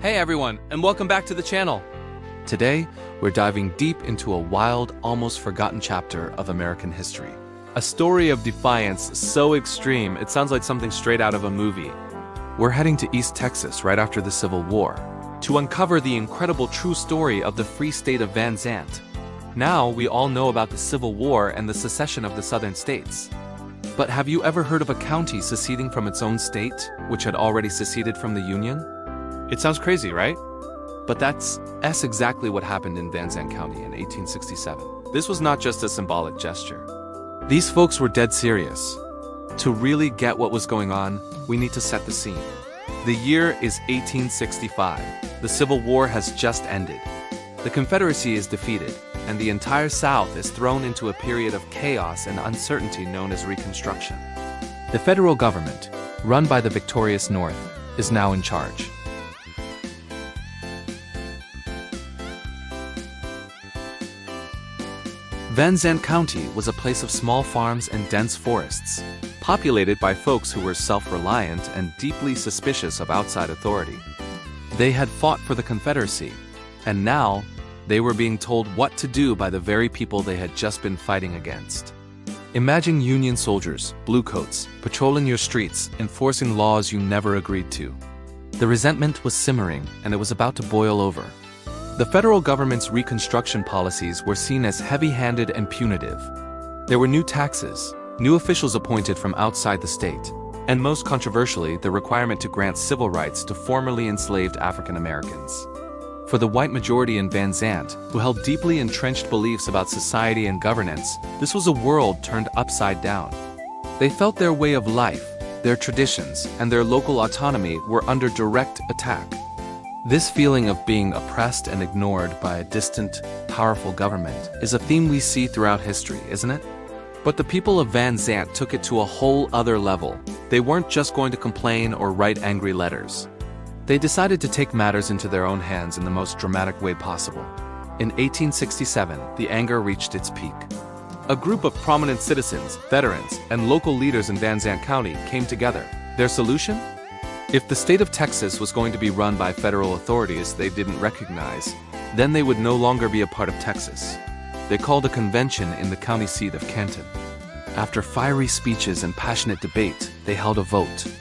Hey everyone, and welcome back to the channel. Today, we're diving deep into a wild, almost forgotten chapter of American history. A story of defiance so extreme, it sounds like something straight out of a movie. We're heading to East Texas right after the Civil War to uncover the incredible true story of the Free State of Van Zandt. Now, we all know about the Civil War and the secession of the southern states. But have you ever heard of a county seceding from its own state, which had already seceded from the Union? It sounds crazy, right? But that's exactly what happened in Van Zandt County in 1867. This was not just a symbolic gesture. These folks were dead serious. To really get what was going on, we need to set the scene. The year is 1865. The Civil War has just ended. The Confederacy is defeated, and the entire South is thrown into a period of chaos and uncertainty known as Reconstruction. The federal government, run by the victorious North, is now in charge. Van Zandt County was a place of small farms and dense forests, populated by folks who were self-reliant and deeply suspicious of outside authority. They had fought for the Confederacy, and now they were being told what to do by the very people they had just been fighting against. Imagine Union soldiers, bluecoats, patrolling your streets, enforcing laws you never agreed to. The resentment was simmering, and it was about to boil over. The federal government's Reconstruction policies were seen as heavy-handed and punitive. There were new taxes, new officials appointed from outside the state, and most controversially, the requirement to grant civil rights to formerly enslaved African Americans. For the white majority in Van Zandt, who held deeply entrenched beliefs about society and governance, this was a world turned upside down. They felt their way of life, their traditions, and their local autonomy were under direct attack. This feeling of being oppressed and ignored by a distant, powerful government is a theme we see throughout history, isn't it? But the people of Van Zandt took it to a whole other level. They weren't just going to complain or write angry letters. They decided to take matters into their own hands in the most dramatic way possible. In 1867, the anger reached its peak. A group of prominent citizens, veterans, and local leaders in Van Zandt County came together. Their solution? If the state of Texas was going to be run by federal authorities they didn't recognize, then they would no longer be a part of Texas. They called a convention in the county seat of Canton. After fiery speeches and passionate debate, they held a vote.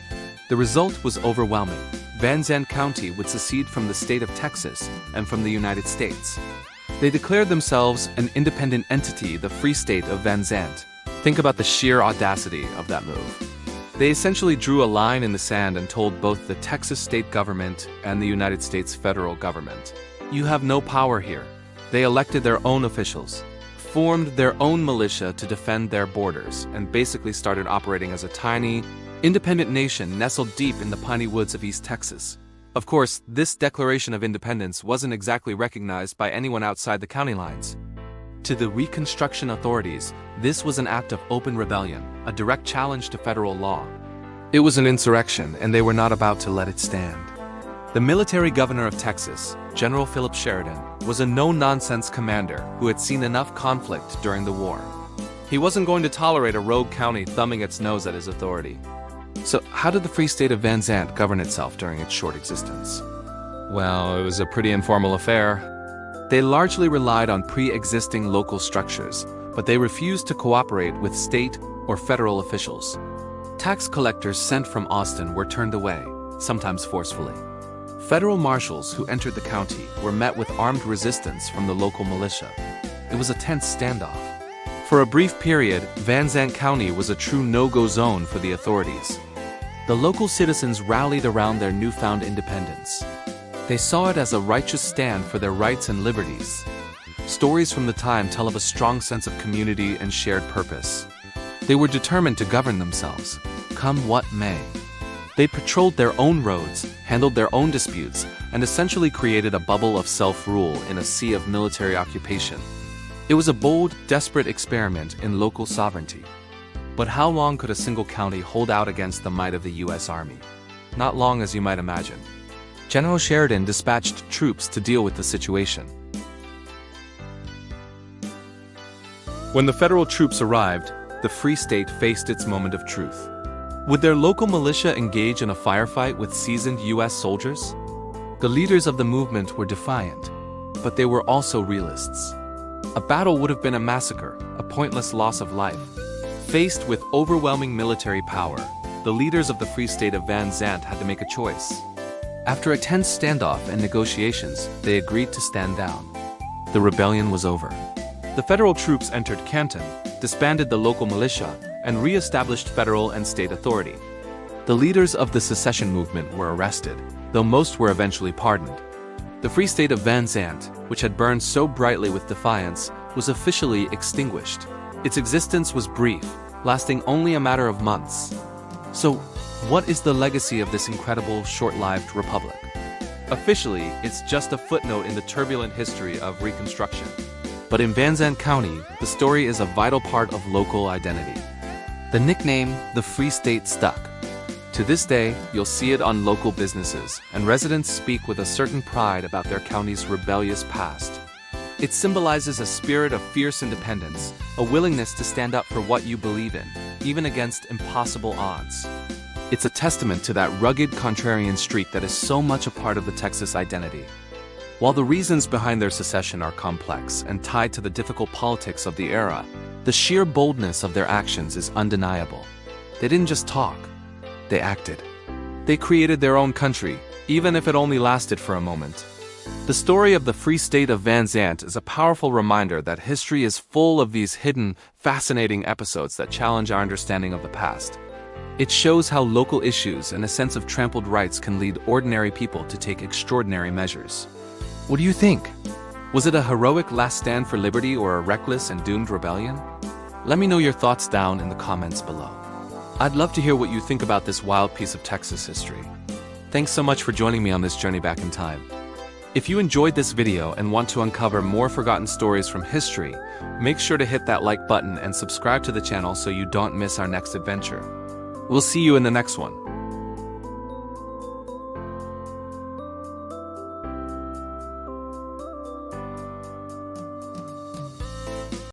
The result was overwhelming. Van Zandt County would secede from the state of Texas and from the United States. They declared themselves an independent entity, the Free State of Van Zandt. Think about the sheer audacity of that move. They essentially drew a line in the sand and told both the Texas state government and the United States federal government, "You have no power here." They elected their own officials, formed their own militia to defend their borders, and basically started operating as a tiny, independent nation nestled deep in the piney woods of East Texas. Of course, this declaration of independence wasn't exactly recognized by anyone outside the county lines. To the Reconstruction authorities, this was an act of open rebellion, a direct challenge to federal law. It was an insurrection, and they were not about to let it stand. The military governor of Texas, General Philip Sheridan, was a no-nonsense commander who had seen enough conflict during the war. He wasn't going to tolerate a rogue county thumbing its nose at his authority. So, how did the Free State of Van Zandt govern itself during its short existence? Well, it was a pretty informal affair. They largely relied on pre-existing local structures, but they refused to cooperate with state or federal officials. Tax collectors sent from Austin were turned away, sometimes forcefully. Federal marshals who entered the county were met with armed resistance from the local militia. It was a tense standoff. For a brief period, Van Zandt County was a true no-go zone for the authorities. The local citizens rallied around their newfound independence. They saw it as a righteous stand for their rights and liberties. Stories from the time tell of a strong sense of community and shared purpose. They were determined to govern themselves, come what may. They patrolled their own roads, handled their own disputes, and essentially created a bubble of self-rule in a sea of military occupation. It was a bold, desperate experiment in local sovereignty. But how long could a single county hold out against the might of the U.S. Army? Not long, as you might imagine. General Sheridan dispatched troops to deal with the situation. When the federal troops arrived, the Free State faced its moment of truth. Would their local militia engage in a firefight with seasoned U.S. soldiers? The leaders of the movement were defiant, but they were also realists. A battle would have been a massacre, a pointless loss of life. Faced with overwhelming military power, the leaders of the Free State of Van Zandt had to make a choice. After a tense standoff and negotiations, they agreed to stand down. The rebellion was over. The federal troops entered Canton, disbanded the local militia, and re-established federal and state authority. The leaders of the secession movement were arrested, though most were eventually pardoned. The Free State of Van Zandt, which had burned so brightly with defiance, was officially extinguished. Its existence was brief, lasting only a matter of months. So, what is the legacy of this incredible, short-lived republic? Officially, it's just a footnote in the turbulent history of Reconstruction. But in Van Zandt County, the story is a vital part of local identity. The nickname, the Free State, stuck. To this day, you'll see it on local businesses, and residents speak with a certain pride about their county's rebellious past. It symbolizes a spirit of fierce independence, a willingness to stand up for what you believe in, even against impossible odds. It's a testament to that rugged contrarian streak that is so much a part of the Texas identity. While the reasons behind their secession are complex and tied to the difficult politics of the era, the sheer boldness of their actions is undeniable. They didn't just talk, they acted. They created their own country, even if it only lasted for a moment. The story of the Free State of Van Zandt is a powerful reminder that history is full of these hidden, fascinating episodes that challenge our understanding of the past. It shows how local issues and a sense of trampled rights can lead ordinary people to take extraordinary measures. What do you think? Was it a heroic last stand for liberty or a reckless and doomed rebellion? Let me know your thoughts down in the comments below. I'd love to hear what you think about this wild piece of Texas history. Thanks so much for joining me on this journey back in time. If you enjoyed this video and want to uncover more forgotten stories from history, make sure to hit that like button and subscribe to the channel so you don't miss our next adventure. We'll see you in the next one.